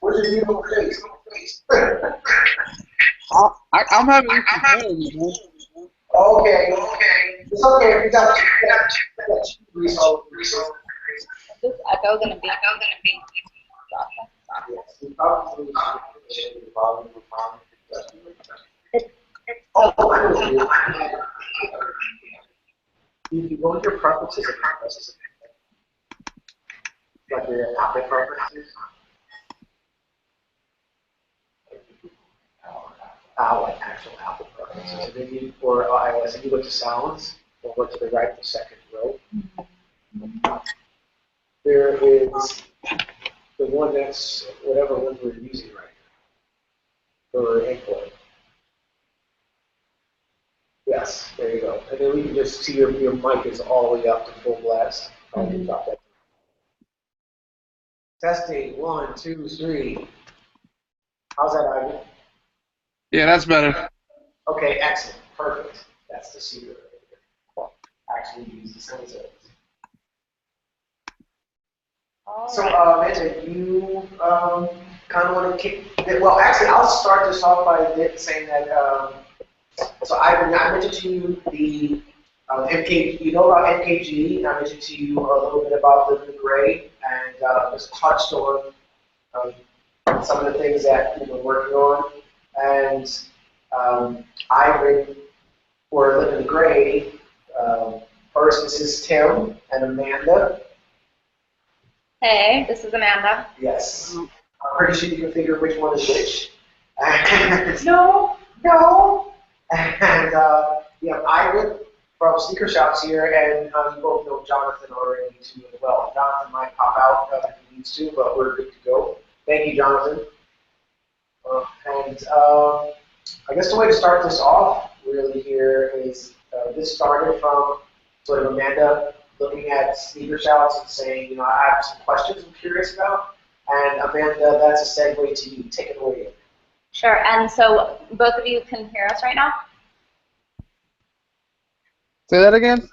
What's your beautiful face? I'm having insecurity, man. Okay, okay. It's okay. We got two resources. Is this echo gonna be? Yes, we probably should be following the problem. It's Oh, I know you. You go into your preferences and preferences, like your Apple preferences. Like actual Apple preferences. And then you, or iOS, and you go to sounds, or go to the right, the second row. There is the one that's whatever one we're using right now for input. Yes, there you go. And then we can just see your mic is all the way up to full blast. Drop that. Testing, 1, 2, 3. How's that, Ivan? Yeah, that's better. Okay, excellent, perfect. That's the secret right here. Actually use the sound effects. So, Amanda, you kind of want to kick it. Well, actually, I'll start this off by saying that. So, I mentioned to you the MK. You know about MKG. I mentioned to you a little bit about the gray, and just touched on some of the things that we've been working on. And Ivan, for Live in the Gray. First, this is Tim and Amanda. Hey, this is Amanda. Yes. I'm pretty sure you can figure which one is which. No, no. And yeah, Ivan from SneakerShouts here, and you both know Jonathan already too as well. Jonathan might pop out if he needs to, but we're good to go. Thank you, Jonathan. And I guess the way to start this off really here is this started from sort of Amanda looking at SneakerShouts and saying, you know, I have some questions I'm curious about. And Amanda, that's a segue to you. Take it away. Sure. And so both of you can hear us right now? Say that again?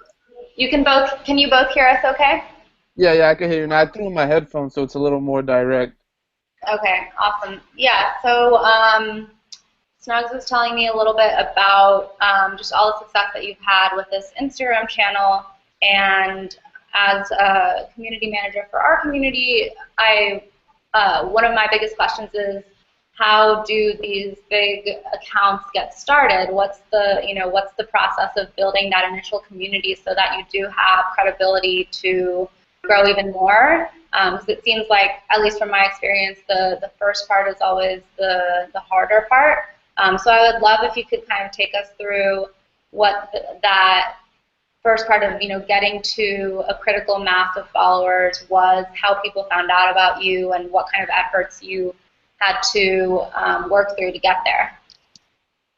Can you both hear us okay? Yeah, I can hear you now. I threw in my headphones, so it's a little more direct. Okay, awesome. Yeah, so Snugs was telling me a little bit about just all the success that you've had with this Instagram channel, and as a community manager for our community, one of my biggest questions is, how do these big accounts get started? What's the process of building that initial community so that you do have credibility to grow even more? Because it seems like, at least from my experience, the first part is always the harder part. So I would love if you could kind of take us through what that first part of getting to a critical mass of followers was, how people found out about you, and what kind of efforts you had to work through to get there.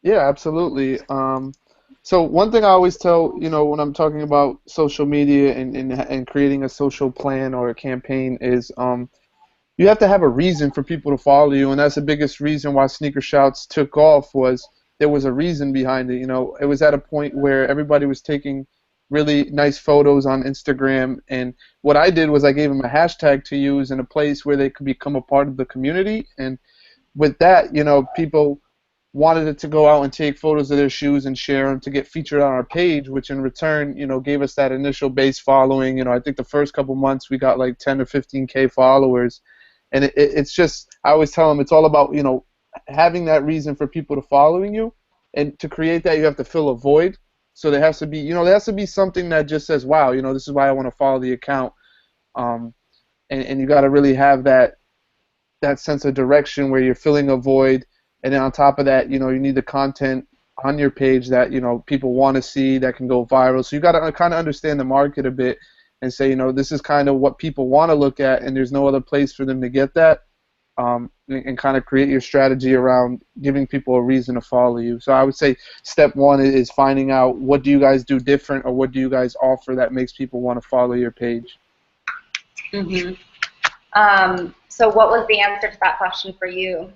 Yeah, absolutely. So one thing I always tell, when I'm talking about social media and creating a social plan or a campaign is you have to have a reason for people to follow you, and that's the biggest reason why SneakerShouts took off. Was there was a reason behind it. It was at a point where everybody was taking really nice photos on Instagram, and what I did was I gave them a hashtag to use in a place where they could become a part of the community. And with that, people wanted it to go out and take photos of their shoes and share them to get featured on our page, which in return, gave us that initial base following. I think the first couple months we got like 10 or 15K followers, and it's just, I always tell them it's all about having that reason for people to following you, and to create that you have to fill a void. So there has to be, there has to be something that just says, wow, this is why I want to follow the account, and you got to really have that sense of direction where you're filling a void. And then on top of that, you need the content on your page that people want to see, that can go viral. So you got to kind of understand the market a bit and say, this is kind of what people want to look at, and there's no other place for them to get that. And kind of create your strategy around giving people a reason to follow you. So I would say step one is finding out, what do you guys do different, or what do you guys offer that makes people want to follow your page. Mm-hmm. So what was the answer to that question for you?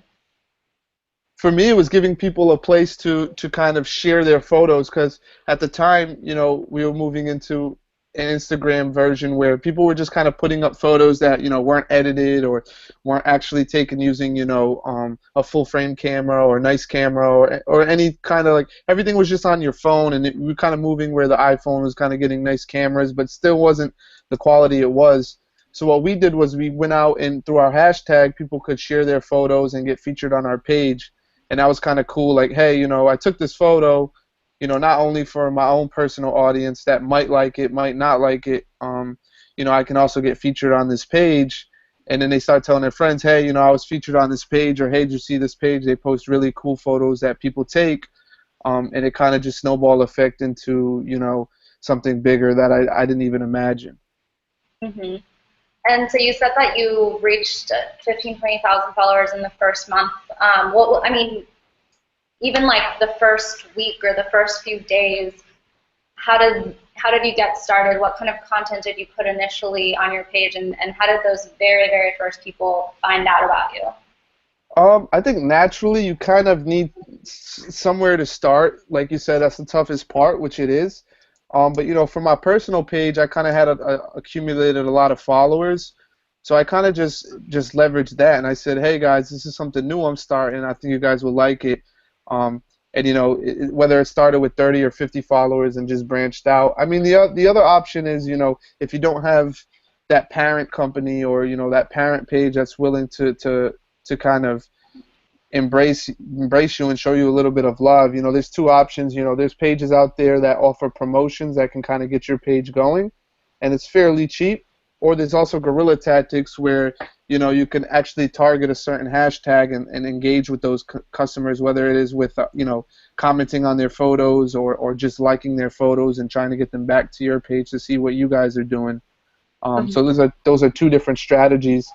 For me, it was giving people a place to kind of share their photos, because at the time, we were moving into an Instagram version where people were just kind of putting up photos that, you know, weren't edited or weren't actually taken using, you know, a full frame camera or a nice camera or any kind of, like, everything was just on your phone, and we were kind of moving where the iPhone was kind of getting nice cameras, but still wasn't the quality it was. So what we did was we went out, and through our hashtag, people could share their photos and get featured on our page, and that was kind of cool. Like, hey, you know, I took this photo, you know, not only for my own personal audience that might like it, might not like it, you know, I can also get featured on this page. And then they start telling their friends, hey, you know, I was featured on this page, or hey, did you see this page? They post really cool photos that people take, and it kind of just snowball effect into, you know, something bigger that I didn't even imagine. Mm-hmm. And so you said that you reached 15,000, 20,000 followers in the first month. I mean, even like the first week or the first few days, how did you get started? What kind of content did you put initially on your page, and how did those very, very first people find out about you? I think naturally you kind of need somewhere to start. Like you said, that's the toughest part, which it is. But you know, for my personal page, I kind of had accumulated a lot of followers, so I kind of just leveraged that, and I said, hey guys, this is something new I'm starting. I think you guys will like it. And you know, whether it started with 30 or 50 followers and just branched out. I mean, the other option is, you know, if you don't have that parent company or, you know, that parent page that's willing to kind of embrace you and show you a little bit of love, you know, there's two options. You know, there's pages out there that offer promotions that can kind of get your page going, and it's fairly cheap. Or there's also guerrilla tactics where, you know, you can actually target a certain hashtag and engage with those customers, whether it is with, you know, commenting on their photos or just liking their photos and trying to get them back to your page to see what you guys are doing. So those are two different strategies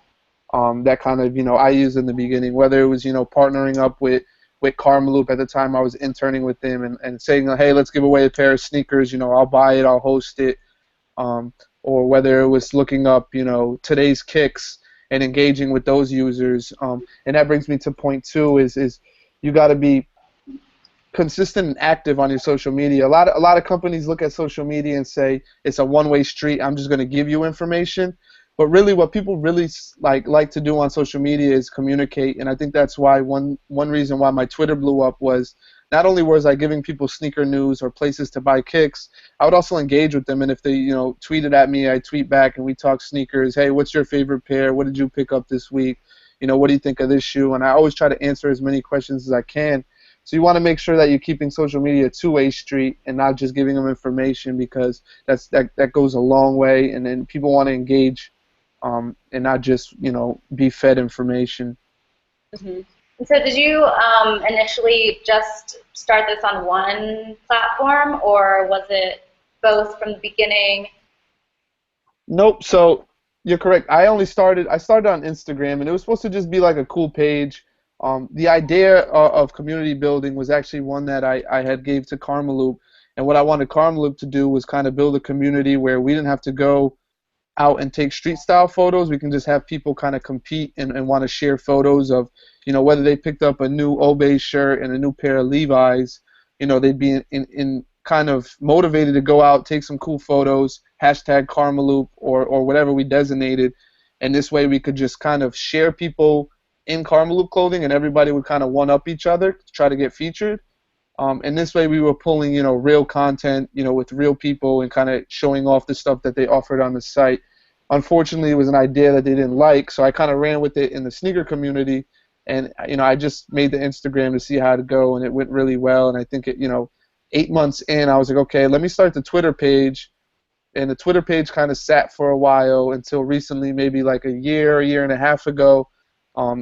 that kind of, you know, I used in the beginning, whether it was, you know, partnering up with Karmaloop at the time I was interning with them and saying, hey, let's give away a pair of sneakers, you know, I'll buy it, I'll host it. Or whether it was looking up, you know, today's kicks and engaging with those users. And that brings me to point two is you got to be consistent and active on your social media. A lot of companies look at social media and say it's a one-way street. I'm just going to give you information. But really, what people really like to do on social media is communicate. And I think that's why one reason why my Twitter blew up was not only was I giving people sneaker news or places to buy kicks, I would also engage with them. And if they, you know, tweeted at me, I tweet back and we talk sneakers. Hey, what's your favorite pair? What did you pick up this week? You know, what do you think of this shoe? And I always try to answer as many questions as I can. So you want to make sure that you're keeping social media a two-way street and not just giving them information, because that goes a long way. And then people want to engage and not just, you know, be fed information. Mm-hmm. So did you initially just start this on one platform, or was it both from the beginning? Nope. So you're correct. I started on Instagram, and it was supposed to just be like a cool page. The idea of community building was actually one that I had gave to Karmaloop, and what I wanted Karmaloop to do was kind of build a community where we didn't have to go out and take street style photos. We can just have people kind of compete and want to share photos of, you know, whether they picked up a new Obey shirt and a new pair of Levi's, you know, they'd be in kind of motivated to go out, take some cool photos, hashtag Karmaloop or whatever we designated, and this way we could just kind of share people in Karmaloop clothing, and everybody would kind of one-up each other to try to get featured. And this way we were pulling, you know, real content, you know, with real people and kind of showing off the stuff that they offered on the site. Unfortunately, it was an idea that they didn't like, so I kind of ran with it in the sneaker community, and, you know, I just made the Instagram to see how to go, and it went really well. And I think it, you know, 8 months in, I was like, okay, let me start the Twitter page, and the Twitter page kind of sat for a while until recently, maybe like a year and a half ago.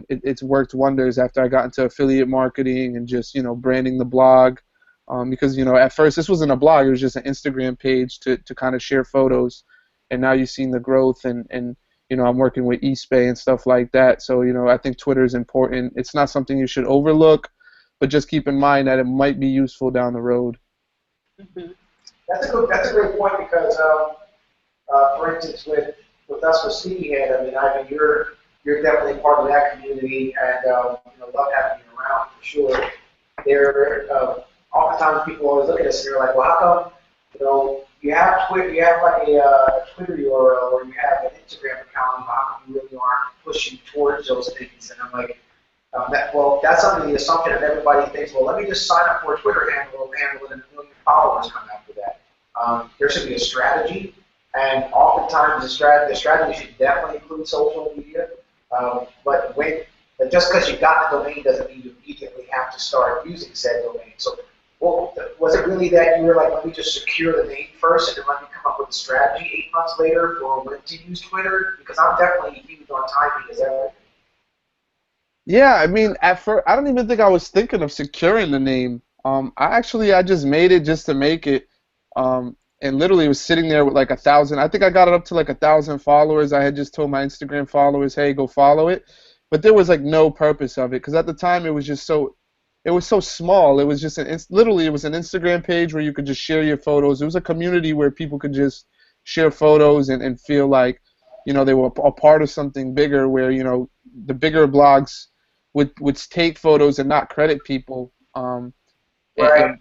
It's worked wonders after I got into affiliate marketing and just, you know, branding the blog, because, you know, at first this wasn't a blog, it was just an Instagram page to kind of share photos, and now you've seen the growth, and you know, I'm working with eBay and stuff like that. So, you know, I think Twitter is important. It's not something you should overlook, but just keep in mind that it might be useful down the road. Mm-hmm. That's a great point, because for instance, with us with SneakyHead, I mean, you're definitely part of that community, and you know, love having you around for sure. Oftentimes people always look at us and they're like, well, how come, you know, you have Twitter, you have like a Twitter URL, or you have an Instagram account. How come you really aren't pushing towards those things? And I'm like, well, that's under the assumption that everybody thinks, well, let me just sign up for a Twitter handle, and a million followers come after that. There should be a strategy, and oftentimes the strategy should definitely include social media. But just because you got the domain doesn't mean you immediately have to start using said domain. So, well, was it really that you were like, let me just secure the name first, and then let me come up with a strategy 8 months later for when to use Twitter? Because I'm definitely huge on timing as everything. Yeah, I mean, at first, I don't even think I was thinking of securing the name. I just made it just to make it, and literally was sitting there with like 1,000. I think I got it up to like 1,000 followers. I had just told my Instagram followers, hey, go follow it, but there was like no purpose of it because at the time it was just it was so small. It was just literally it was an Instagram page where you could just share your photos. It was a community where people could just share photos and feel like, they were a part of something bigger where, the bigger blogs would take photos and not credit people. Right.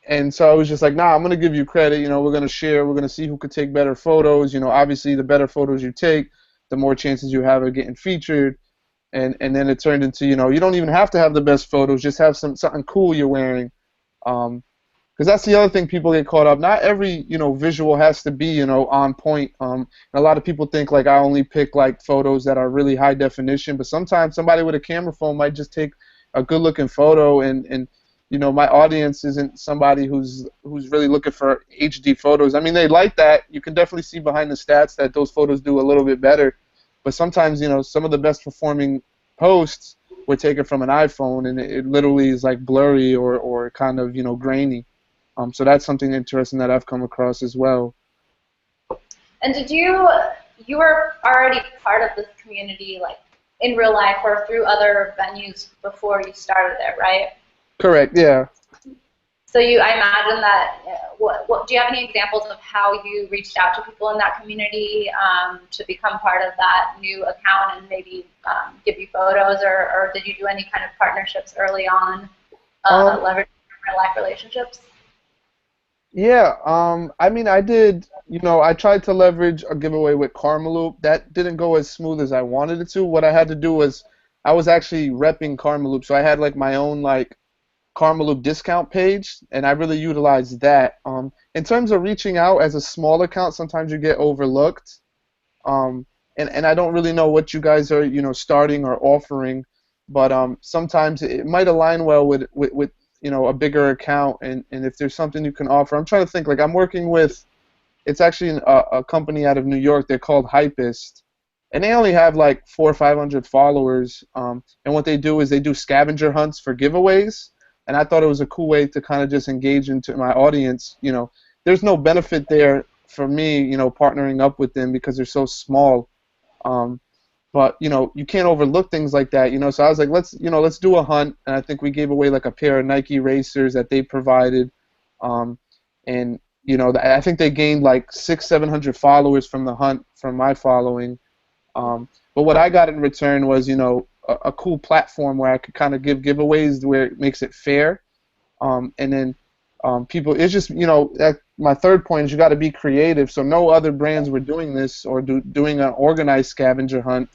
And so I was just like, nah, I'm gonna give you credit. We're gonna share. We're gonna see who could take better photos. Obviously the better photos you take, the more chances you have of getting featured. And then it turned into, you don't even have to have the best photos. Just have something cool you're wearing. Because that's the other thing people get caught up. Not every visual has to be on point. And a lot of people think like I only pick like photos that are really high definition, but sometimes somebody with a camera phone might just take a good looking photo, and my audience isn't somebody who's really looking for HD photos. I mean, they like that. You can definitely see behind the stats that those photos do a little bit better, but sometimes some of the best performing posts were taken from an iPhone, and it literally is like blurry or kind of grainy. So that's something interesting that I've come across as well. And you were already part of this community, like in real life or through other venues before you started it, right? Correct. Yeah. So I imagine that. What do you have any examples of how you reached out to people in that community to become part of that new account and maybe give you photos, or did you do any kind of partnerships early on, leveraging real life relationships? Yeah, I mean, I did, I tried to leverage a giveaway with Karmaloop. That didn't go as smooth as I wanted it to. What I had to do was I was actually repping Karmaloop, so I had like my own like Karmaloop discount page, and I really utilized that. In terms of reaching out as a small account, sometimes you get overlooked, and I don't really know what you guys are, starting or offering, but sometimes it might align well with a bigger account, and if there's something you can offer. I'm trying to think, like I'm working with, it's actually a company out of New York. They're called Hypest, and they only have like 400 or 500 followers, and what they do is they do scavenger hunts for giveaways, and I thought it was a cool way to kind of just engage into my audience. There's no benefit there for me, partnering up with them because they're so small. But you can't overlook things like that. So I was like, let's do a hunt, and I think we gave away like a pair of Nike racers that they provided, and I think they gained like 600-700 followers from the hunt from my following. But what I got in return was a cool platform where I could kind of give giveaways where it makes it fair, and then people. It's just my third point is you got to be creative. So no other brands were doing this or doing an organized scavenger hunt.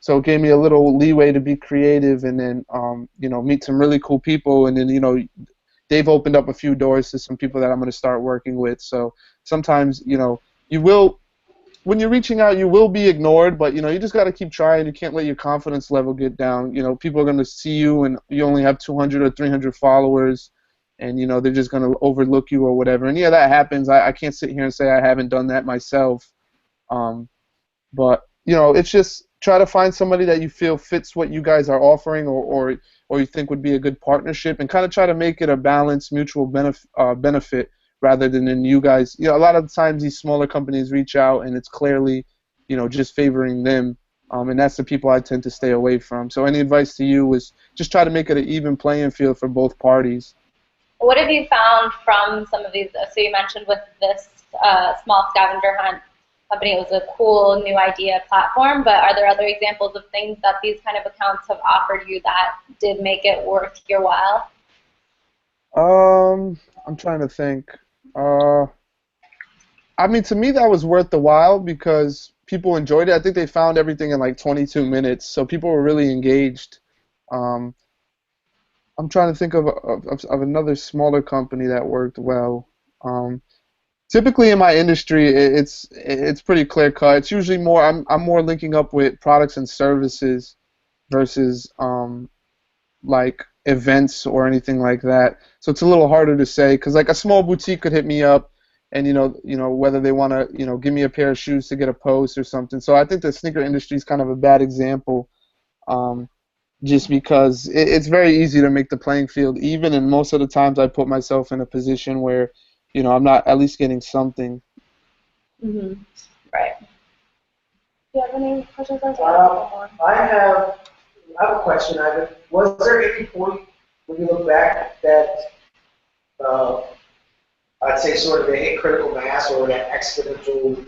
So it gave me a little leeway to be creative and then, meet some really cool people. And then, they've opened up a few doors to some people that I'm going to start working with. So sometimes, you will, when you're reaching out, you will be ignored, but, you just got to keep trying. You can't let your confidence level get down. People are going to see you and you only have 200 or 300 followers, and, they're just going to overlook you or whatever. And, yeah, that happens. I can't sit here and say I haven't done that myself. But it's just try to find somebody that you feel fits what you guys are offering, or you think would be a good partnership, and kind of try to make it a balanced, mutual benefit rather than in you guys. A lot of the times these smaller companies reach out and it's clearly, just favoring them, and that's the people I tend to stay away from. So any advice to you is just try to make it an even playing field for both parties. What have you found from some of these? So you mentioned with this small scavenger hunt company, it was a cool new idea platform, but are there other examples of things that these kind of accounts have offered you that did make it worth your while? I'm trying to think. Uh, I mean, to me, that was worth the while because people enjoyed it. I think they found everything in like 22 minutes, so people were really engaged. Um, I'm trying to think of another smaller company that worked well. Um, Typically in my industry, it's pretty clear cut. It's usually more I'm more linking up with products and services versus like events or anything like that. So it's a little harder to say because like a small boutique could hit me up and whether they want to give me a pair of shoes to get a post or something. So I think the sneaker industry is kind of a bad example. Um, just because it's very easy to make the playing field even, and most of the times I put myself in a position where, I'm not at least getting something. Mm-hmm. Right. Do you have any questions on I have a question, Ivan. Was there any point when you look back that uh, I'd say sort of they hit critical mass or that exponential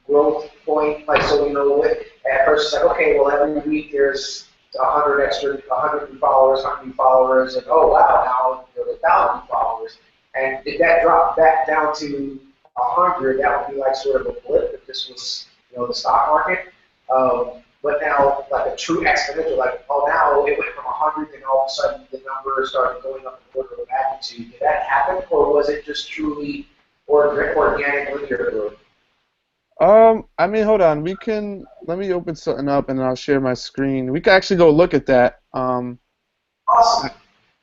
growth point? Like, so at first it's like, okay, well every week there's 100 new followers, 100 new followers, and oh wow, now there's 1,000 new followers. And if that dropped back down to 100, that would be like sort of a blip if this was, the stock market. But now, like a true exponential, like, oh, now it went from 100 and all of a sudden the number started going up in order of magnitude. Did that happen, or was it just truly organic linear growth? I mean, hold on. Let me open something up and I'll share my screen. We can actually go look at that. Awesome.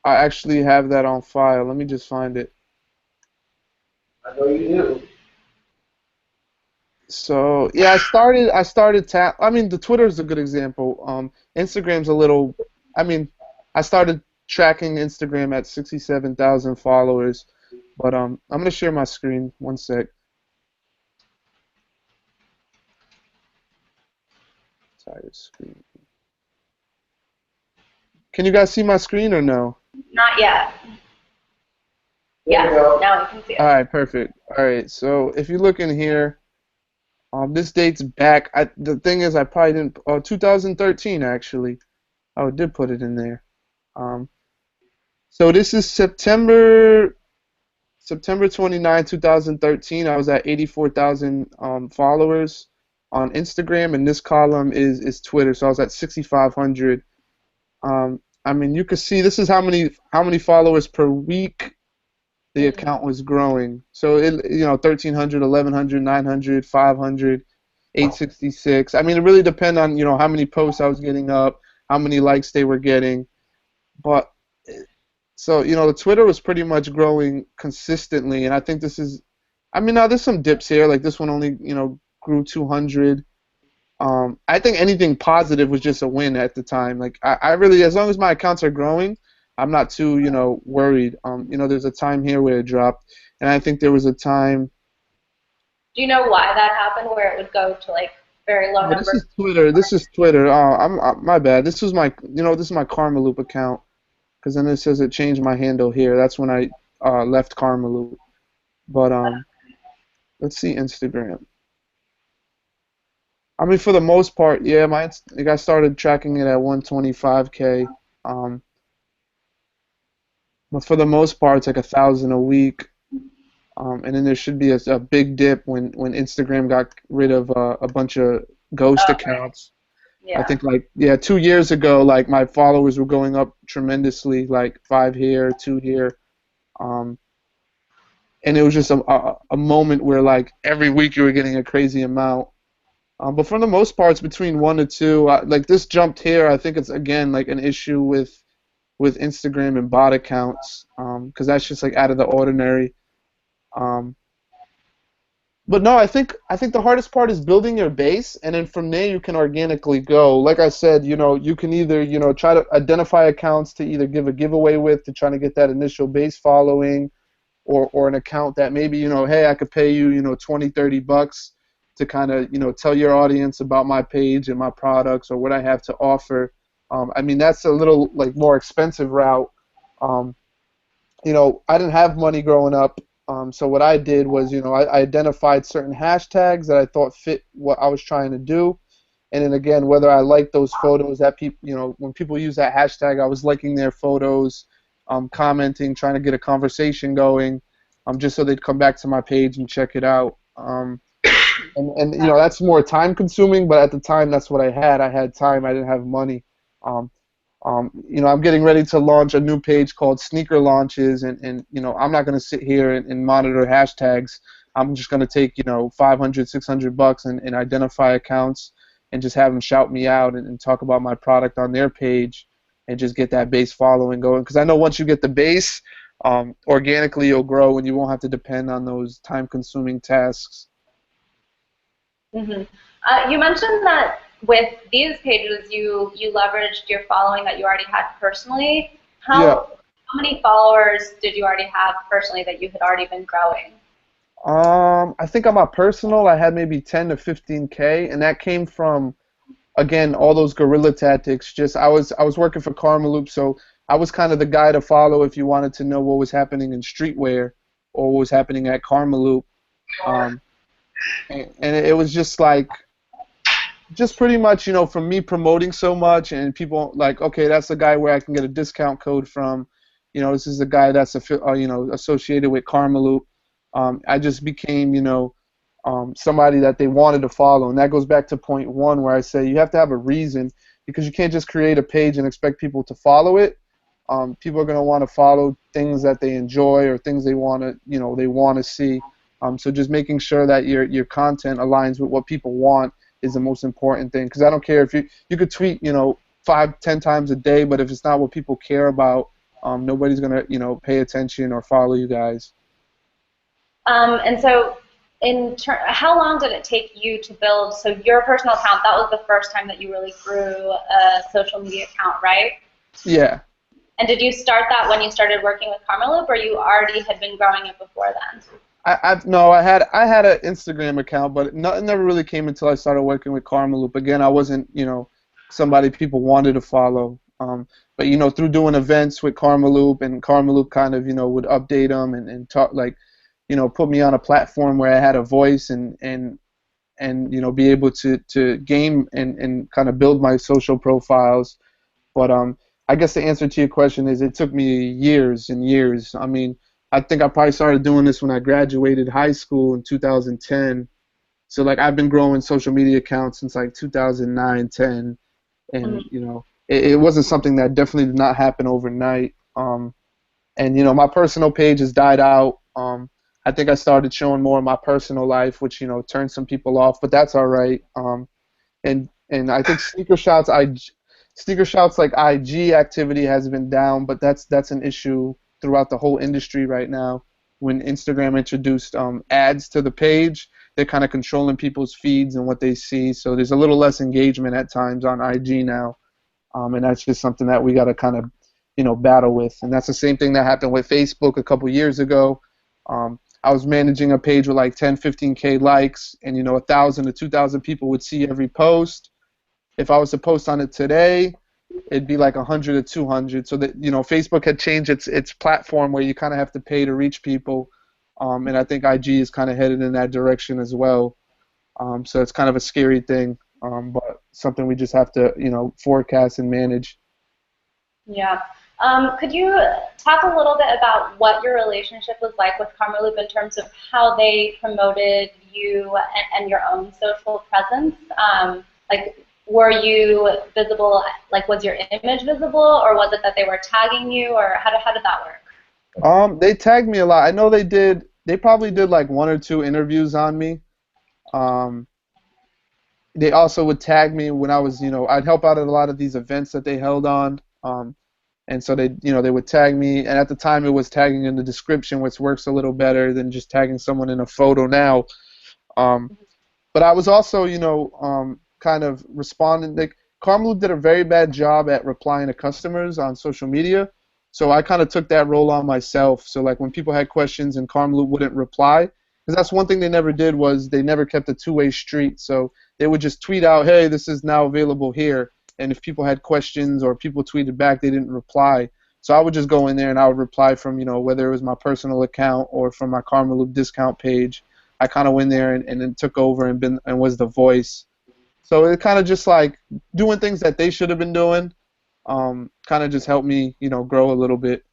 I actually have that on file. Let me just find it. I know you do. So yeah, I mean, the Twitter is a good example. Instagram's a little. I mean, I started tracking Instagram at 67,000 followers, but I'm gonna share my screen. One sec. Entire screen. Can you guys see my screen or no? Not yet. There Yeah, we go. now we can see it. All right, perfect. All right, so if you look in here, this dates back. The thing is, I probably didn't. 2013 actually. Oh, I did put it in there. Um, so this is September 29, 2013. I was at 84,000 followers on Instagram, and this column is Twitter. So I was at 6,500. I mean, you can see this is how many followers per week the account was growing. So 1,300, 1,100, 900, 500, 866. I mean, it really depends on how many posts I was getting up, how many likes they were getting, but so the Twitter was pretty much growing consistently, and I think this is. I mean, now there's some dips here. Like this one only grew 200. I think anything positive was just a win at the time. Like I really, as long as my accounts are growing, I'm not too worried. There's a time here where it dropped, and I think there was a time. Do you know why that happened, where it would go to like very low Oh, numbers? this is Twitter. This is Twitter. Oh, my bad. This was this is my Karma Loop account, because then it says it changed my handle here. That's when I left Karma Loop. But let's see Instagram. I mean, for the most part, yeah, like I started tracking it at 125K. But for the most part, it's like 1,000 a week. And then there should be a big dip when Instagram got rid of a bunch of ghost accounts. Yeah. I think 2 years ago, like my followers were going up tremendously, like 5 here, 2 here. And it was just a moment where like every week you were getting a crazy amount. But for the most part, it's between 1 to 2. Like this jumped here, I think it's again like an issue with Instagram and bot accounts, because that's just like out of the ordinary. But no, I think the hardest part is building your base, and then from there you can organically go. Like I said, you can either try to identify accounts to either give a giveaway with to try to get that initial base following, or an account that maybe hey, I could pay you 20, $30 to kind of tell your audience about my page and my products or what I have to offer. I mean, that's a little like more expensive route. I didn't have money growing up, so what I did was I identified certain hashtags that I thought fit what I was trying to do, and then again, whether I liked those photos that people when people use that hashtag, I was liking their photos, commenting, trying to get a conversation going. just so they'd come back to my page and check it out. And you know, that's more time consuming, but at the time that's what I had. I had time. I didn't have money. You know, I'm getting ready to launch a new page called Sneaker Launches, and you know, I'm not going to sit here and monitor hashtags. I'm just going to take, you know, 500, 600 bucks and identify accounts and just have them shout me out and talk about my product on their page and just get that base following going. Because I know once you get the base, organically you'll grow and you won't have to depend on those time-consuming tasks. Mm-hmm. You mentioned that with these pages, you leveraged your following that you already had personally. How many followers did you already have personally that you had already been growing? I think on my personal, I had maybe 10 to 15K, and that came from, again, all those guerrilla tactics. Just I was working for Karma Loop, so I was kind of the guy to follow if you wanted to know what was happening in streetwear or what was happening at Karma Loop. And it was just like, just pretty much, you know, from me promoting so much and people like, okay, that's the guy where I can get a discount code from. You know, this is the guy that's you know, associated with Karma Loop. I just became, you know, somebody that they wanted to follow, and that goes back to point one where I say you have to have a reason, because you can't just create a page and expect people to follow it. People are going to want to follow things that they enjoy or things they want to, you know, they want to see. So just making sure that your content aligns with what people want is the most important thing, because I don't care if you could tweet, you know, 5-10 times a day, but if it's not what people care about, nobody's going to, you know, pay attention or follow you guys. And so, how long did it take you to build? So your personal account, that was the first time that you really grew a social media account, right? Yeah. And did you start that when you started working with Karma Loop, or you already had been growing it before then? No, I had an Instagram account, but it never really came until I started working with Karma Loop. Again, I wasn't, you know, somebody people wanted to follow. But you know, through doing events with Karma Loop, and Karma Loop kind of, you know, would update them and talk, like, you know, put me on a platform where I had a voice and you know, be able to game and kind of build my social profiles. But I guess the answer to your question is it took me years and years. I mean, I think I probably started doing this when I graduated high school in 2010. So like I've been growing social media accounts since like 2009, 10, and you know, it wasn't something that definitely did not happen overnight. And you know, my personal page has died out. I think I started showing more of my personal life, which, you know, turned some people off, but that's all right. And I think SneakerShouts like IG activity has been down, but that's an issue throughout the whole industry right now. When Instagram introduced ads to the page, they're kind of controlling people's feeds and what they see, so there's a little less engagement at times on IG now, and that's just something that we got to kind of, you know, battle with. And that's the same thing that happened with Facebook a couple years ago. I was managing a page with like 10, 15K likes, and you know, 1,000 to 2,000 people would see every post. If I was to post on it today, it'd be like 100 or 200. So that, you know, Facebook had changed its platform where you kind of have to pay to reach people, and I think IG is kind of headed in that direction as well. So it's kind of a scary thing, but something we just have to, you know, forecast and manage. Yeah. Could you talk a little bit about what your relationship was like with Karma Loop in terms of how they promoted you and your own social presence? Like, were you visible, like was your image visible, or was it that they were tagging you, or how did that work? They tagged me a lot. I know they probably did like 1 or 2 interviews on me. They also would tag me when I was, you know, I'd help out at a lot of these events that they held on. And so they, you know, they would tag me, and at the time it was tagging in the description, which works a little better than just tagging someone in a photo now. But I was also, you know, kind of responding. Like, Karma Loop did a very bad job at replying to customers on social media, so I kind of took that role on myself. So like when people had questions and Karma Loop wouldn't reply, because that's one thing they never did, was they never kept a two-way street. So they would just tweet out, hey, this is now available here. And if people had questions or people tweeted back, they didn't reply. So I would just go in there and I would reply from, you know, whether it was my personal account or from my Karma Loop discount page. I kind of went there and then took over and was the voice. So it kind of just like doing things that they should have been doing, kind of just helped me, you know, grow a little bit.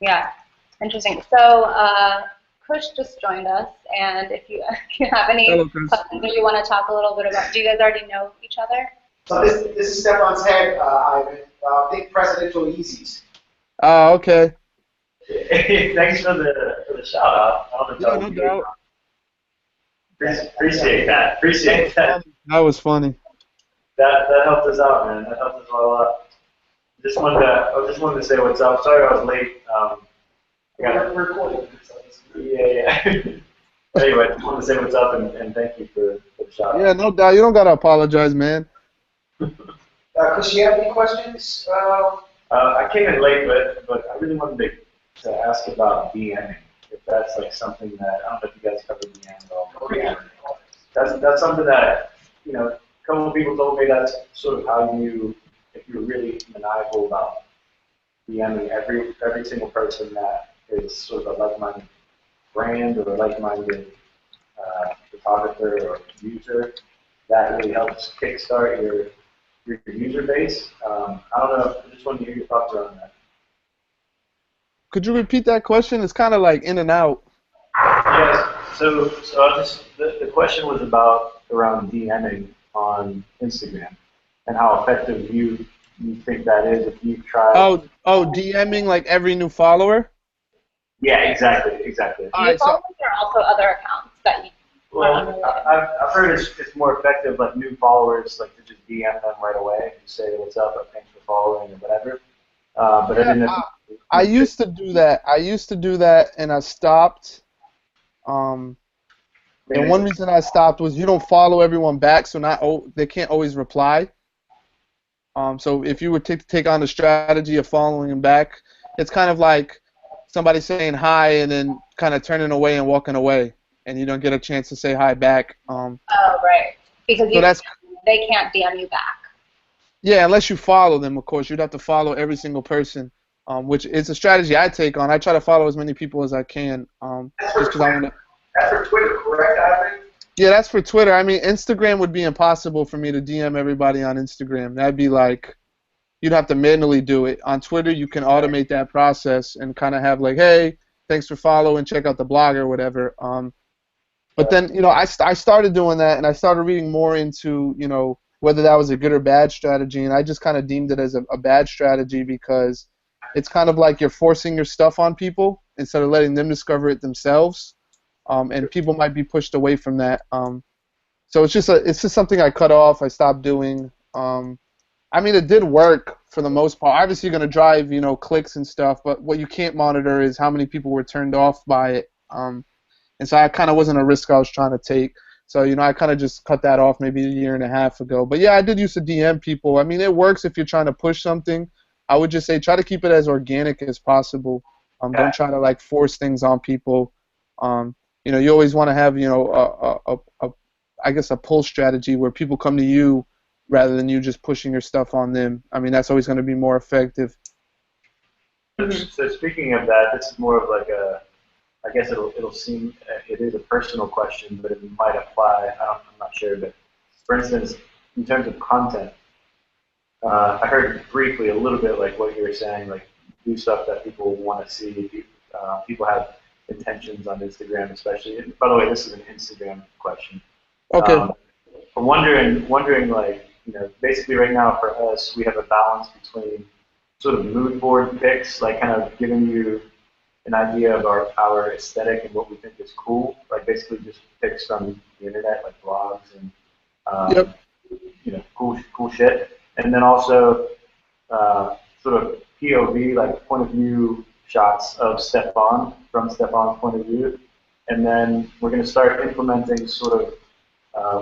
Yeah. Interesting. So, Kush just joined us, and if you have any Hello, Chris. questions or you want to talk a little bit about, do you guys already know each other? So this is Stefan's head, Ivan. Think presidential Yeezys. Ah, okay. Thanks for the shout out. I don't know Yeah, no doubt. Appreciate that. Appreciate that. That was funny. That helped us out, man. That helped us a lot. I just wanted to say what's up. Sorry I was late. We're recording. Yeah. Anyway, just wanted to say what's up and thank you for the shout out. Yeah, no doubt. You don't gotta apologize, man. Chris, you have any questions? I came in late, but I really wanted to ask about DMing. If that's like something that I don't know if you guys cover DM at all. That's something that a couple of people told me that's sort of how if you're really maniacal about DMing every single person that is sort of a like-minded brand or a like-minded photographer or user, that really helps kickstart your user base. I don't know. I just wanted to hear your thoughts around that. Could you repeat that question? It's kind of like in and out. Yes. So the question was around DMing on Instagram and how effective you think that is if you've tried. Oh, DMing like every new follower? Yeah, exactly. New followers or also other accounts that you. Well, I've heard it's more effective, like new followers, like to just DM them right away and say what's up, or thanks for following or whatever. But I didn't. I used to do that. And I stopped. And one reason I stopped was you don't follow everyone back, so they can't always reply. So if you were to take on the strategy of following them back, it's kind of like somebody saying hi and then kind of turning away and walking away, and you don't get a chance to say hi back. Oh, right. Because they can't DM you back. Yeah, unless you follow them, of course. You'd have to follow every single person, which is a strategy I take on. I try to follow as many people as I can, just because I want to. That's for Twitter, correct, Ivan? Yeah, that's for Twitter. I mean, Instagram would be impossible for me to DM everybody on Instagram. That'd be like, you'd have to manually do it. On Twitter, you can automate that process and kind of have like, hey, thanks for following, check out the blog or whatever. But then, I started doing that, and I started reading more into, whether that was a good or bad strategy, and I just kind of deemed it as a bad strategy because it's kind of like you're forcing your stuff on people instead of letting them discover it themselves, and people might be pushed away from that. So it's just something I cut off. I stopped doing. I mean, it did work for the most part. Obviously, you're going to drive, clicks and stuff, but what you can't monitor is how many people were turned off by it. And so I kind of wasn't a risk I was trying to take. So, I kind of just cut that off maybe a year and a half ago. But, yeah, I did used to DM people. I mean, it works if you're trying to push something. I would just say try to keep it as organic as possible. Don't try to, like, force things on people. You always want to have, I guess a pull strategy where people come to you rather than you just pushing your stuff on them. I mean, that's always going to be more effective. So speaking of that, this is more of like I guess it'll seem it is a personal question, but it might apply. I'm not sure, but for instance, in terms of content, I heard briefly a little bit like what you were saying, like do stuff that people want to see. People have intentions on Instagram, especially. And by the way, this is an Instagram question. Okay. I'm wondering, like, basically right now for us, we have a balance between sort of mood board pics, like kind of giving you an idea of our aesthetic and what we think is cool, like basically just pics from the internet, like blogs and cool shit, and then also sort of POV, like point of view shots of Stefan from Stefan's point of view, and then we're going to start implementing sort of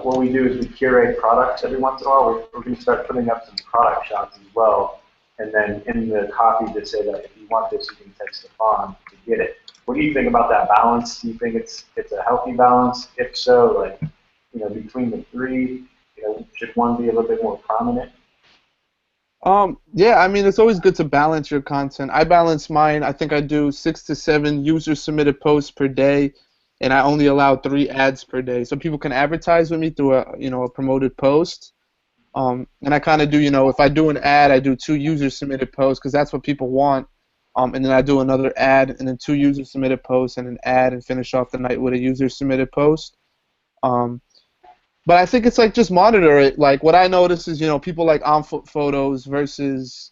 what we do is we curate products every once in a while. We're going to start putting up some product shots as well. And then in the copy to say that if you want this, you can text Stefan to get it. What do you think about that balance? Do you think it's a healthy balance? If so, like, between the three, should one be a little bit more prominent? Yeah, I mean, it's always good to balance your content. I balance mine. I think I do 6 to 7 user-submitted posts per day, and I only allow 3 ads per day. So people can advertise with me through a promoted post. And I kind of do, if I do an ad, I do 2 user-submitted posts because that's what people want. and then I do another ad, and then 2 user submitted posts, and an ad, and finish off the night with a user submitted post. But I think it's like just monitor it. Like what I notice is, people like on foot photos versus,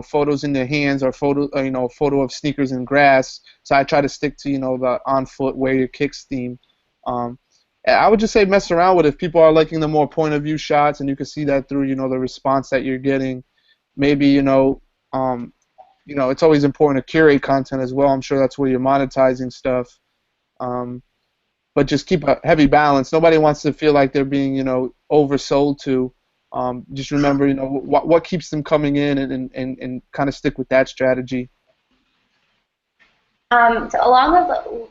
photos in their hands or photo of sneakers in grass. So I try to stick to, the on foot wear your kicks theme. I would just say mess around with it. If people are liking the more point of view shots, and you can see that through, the response that you're getting. Maybe, it's always important to curate content as well. I'm sure that's where you're monetizing stuff. But just keep a heavy balance. Nobody wants to feel like they're being, oversold to. Just remember, what keeps them coming in, and kind of stick with that strategy. So along those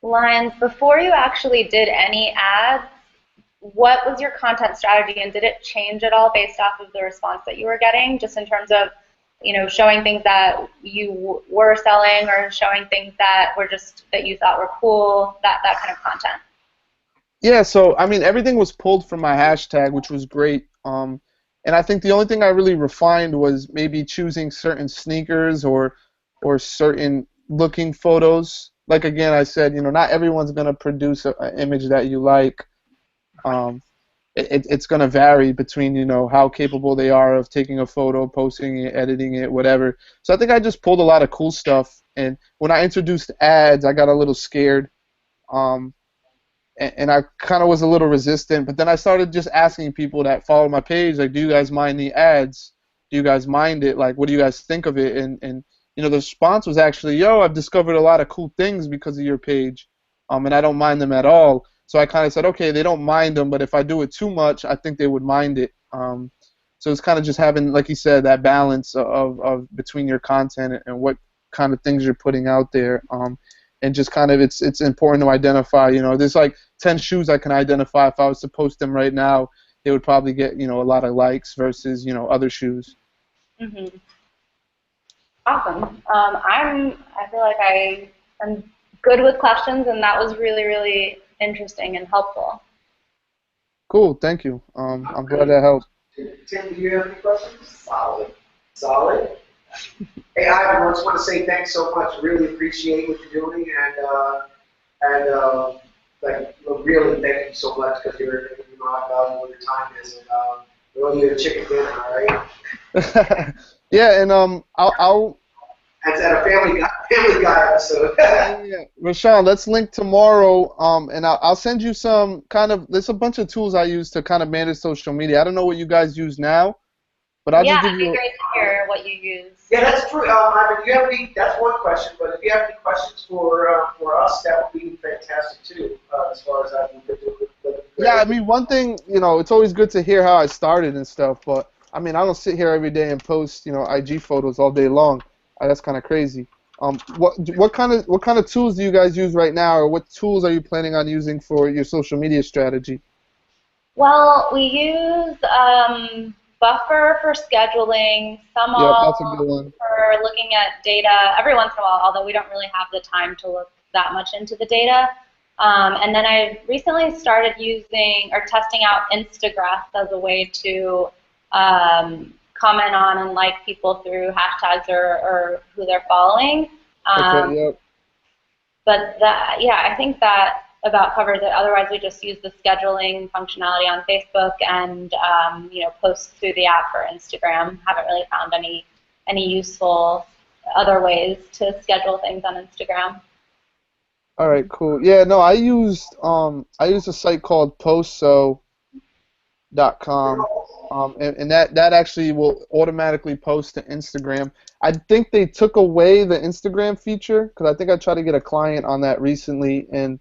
lines, before you actually did any ads, what was your content strategy, and did it change at all based off of the response that you were getting, just in terms of, showing things that you were selling, or showing things that were just that you thought were cool, that kind of content? Yeah, so I mean, everything was pulled from my hashtag, which was great. And I think the only thing I really refined was maybe choosing certain sneakers or certain looking photos. Like again, I said, not everyone's gonna produce an image that you like. It's going to vary between, how capable they are of taking a photo, posting it, editing it, whatever. So I think I just pulled a lot of cool stuff. And when I introduced ads, I got a little scared. And I kind of was a little resistant. But then I started just asking people that follow my page, like, do you guys mind the ads? Do you guys mind it? Like, what do you guys think of it? And the response was actually, yo, I've discovered a lot of cool things because of your page. And I don't mind them at all. So I kind of said, okay, they don't mind them, but if I do it too much, I think they would mind it. So it's kind of just having, like you said, that balance of between your content and what kind of things you're putting out there. And just kind of it's important to identify, there's like 10 shoes I can identify. If I was to post them right now, they would probably get, a lot of likes versus, other shoes. Mm-hmm. Awesome. I feel like I'm good with questions, and that was really, really interesting and helpful. Cool, thank you. I'm glad that helped. Tim, do you have any questions? Solid. Hey, Ivan, I just want to say thanks so much. Really appreciate what you're doing, and really thank you so much, because you know how valuable your time is, and we owe you a chicken dinner, all right? Yeah, and I'll. That's at a Family Guy episode. Yeah, Rashawn, let's link tomorrow, and I'll send you some there's a bunch of tools I use to kind of manage social media. I don't know what you guys use now, but I'll just give you. Yeah, it'd be great to hear what you use. Yeah, that's true. Ivan, do you have any? That's one question, but if you have any questions for us, that would be fantastic too. As far as I can do. Yeah, I mean, one thing, it's always good to hear how I started and stuff, but I mean, I don't sit here every day and post, IG photos all day long. That's kind of crazy. What kind of tools do you guys use right now, or what tools are you planning on using for your social media strategy? Well, we use Buffer for scheduling, That's a good one. for looking at data every once in a while, although we don't really have the time to look that much into the data. And then I recently started using or testing out Instagram as a way to comment on and like people through hashtags or who they're following. Okay, yep. But I think that about covers it. Otherwise, we just use the scheduling functionality on Facebook and post through the app for Instagram. Haven't really found any useful other ways to schedule things on Instagram. All right, cool. Yeah, no, I used a site called Postso.com. And that actually will automatically post to Instagram. I think they took away the Instagram feature, because I think I tried to get a client on that recently, and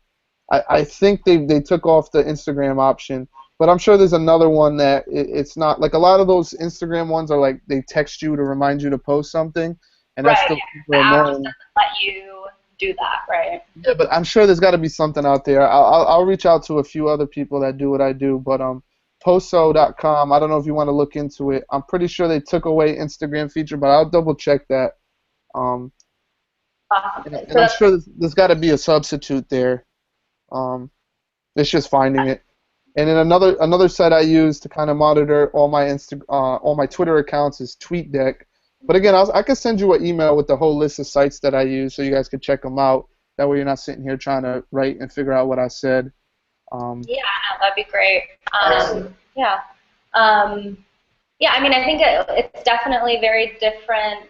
I think they took off the Instagram option. But I'm sure there's another one that it's not. Like a lot of those Instagram ones are like they text you to remind you to post something, and that's still super annoying. The app doesn't let you do that, right? Yeah, but I'm sure there's got to be something out there. I'll reach out to a few other people that do what I do, but Postso.com, I don't know if you want to look into it. I'm pretty sure they took away Instagram feature, but I'll double check that. Awesome. And I'm sure there's got to be a substitute there. It's just finding it. And then another site I use to kind of monitor all my Twitter accounts is TweetDeck. But again, I could send you an email with the whole list of sites that I use so you guys could check them out. That way you're not sitting here trying to write and figure out what I said. Yeah, no, that'd be great. Excellent. Yeah. Yeah, I mean, I think it's definitely a very different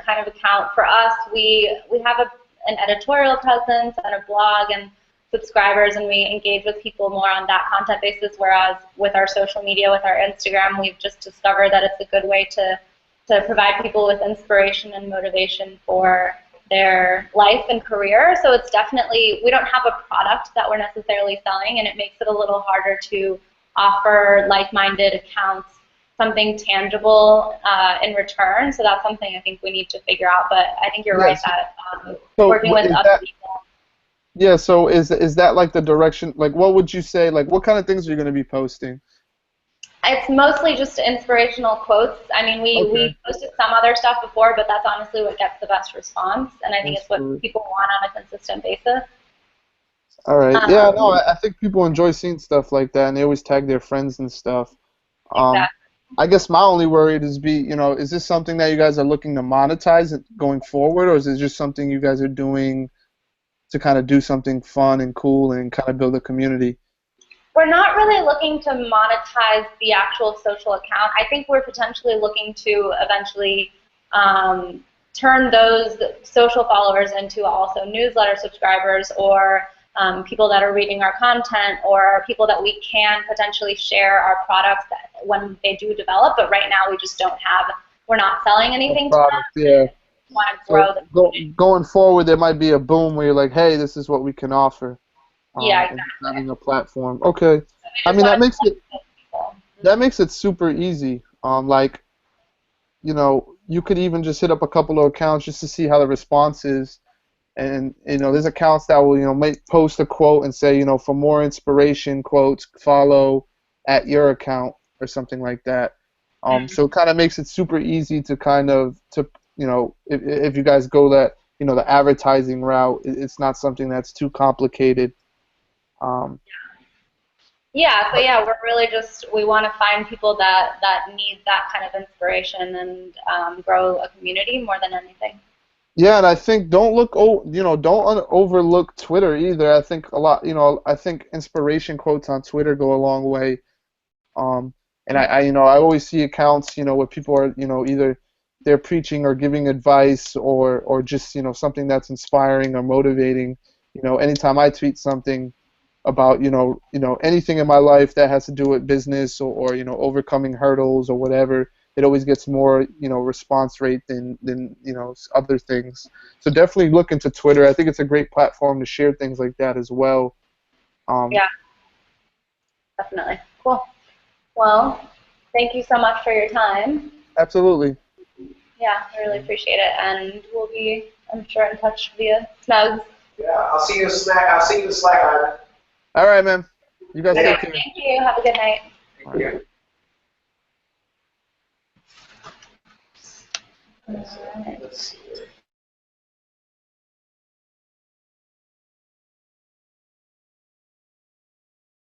kind of account. For us, we have an editorial presence and a blog and subscribers, and we engage with people more on that content basis, whereas with our social media, with our Instagram, we've just discovered that it's a good way to provide people with inspiration and motivation for their life and career. So it's definitely, we don't have a product that we're necessarily selling, and it makes it a little harder to offer like-minded accounts something tangible in return. So that's something I think we need to figure out. But I think you're right that working with other people. Yeah, so is that like the direction, like what would you say, like what kind of things are you going to be posting? It's mostly just inspirational quotes. I mean, we posted some other stuff before, but that's honestly what gets the best response, and I think it's what people want on a consistent basis. All right. Yeah, no, I think people enjoy seeing stuff like that, and they always tag their friends and stuff. Exactly. I guess my only worry is is this something that you guys are looking to monetize going forward, or is it just something you guys are doing to kind of do something fun and cool and kind of build a community? We're not really looking to monetize the actual social account. I think we're potentially looking to eventually turn those social followers into also newsletter subscribers, or people that are reading our content, or people that we can potentially share our products when they do develop. But right now we just don't have, we're not selling anything to them. Yeah. Want to grow going forward, there might be a boom where you're like, hey, this is what we can offer. Yeah, exactly. Having a platform. Okay. I mean, that makes it super easy. Like, you could even just hit up a couple of accounts just to see how the response is. And, there's accounts that will, might post a quote and say, for more inspiration quotes, follow at your account or something like that. So it kind of makes it super easy to kind of, if you guys go that, the advertising route, it's not something that's too complicated. Yeah, so yeah, we're really we want to find people that need that kind of inspiration and grow a community more than anything. Yeah, and I think don't overlook Twitter either. I think I think inspiration quotes on Twitter go a long way. And I always see accounts, where people are, either they're preaching or giving advice or just, something that's inspiring or motivating. Anytime I tweet something about, anything in my life that has to do with business or overcoming hurdles or whatever, it always gets more, response rate than other things. So definitely look into Twitter. I think it's a great platform to share things like that as well. Yeah, definitely. Cool. Well, thank you so much for your time. Absolutely. Yeah, I really appreciate it, and we'll be, I'm sure, in touch via Snugs. Yeah, I'll see you in Slack. All right, man. You guys take care. Thank you. Have a good night. Thank you. All right. Let's see.